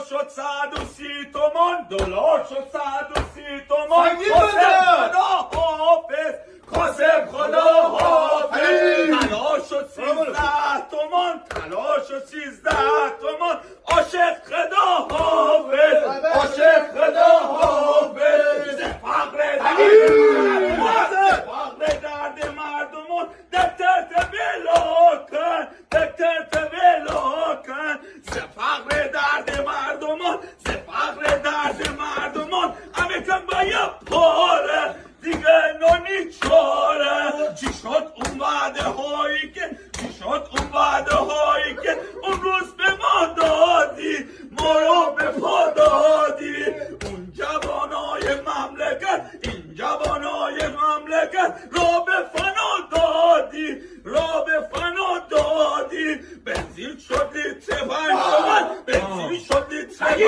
شد 130 تومان، دلار شد 130 تومان. سنگین قاسم بده. خدا حافظ، قاسم خدا حافظ. طلا شد 13 تومان، طلا شد 13 تومان. عاشق خدا حافظ، عاشق خدا حافظ. فقر درد مردمون، دکتر تبلا کن، دکتر تبلا کن. فقر درد مردمون، فقر درد مردمون. امکان با یه پاره دیگه نونی چاره. چی شد اون وعده هایی که، چی شد اون وعده هایی که اون روز به ما دادی، ما رو به پا دادی. اون جوانای مملکت، این جوانای مملکت را به فنا دادی، را به فنا دادی. بنزین شد لیتر 5 تومن، بنزین شد لیتر 5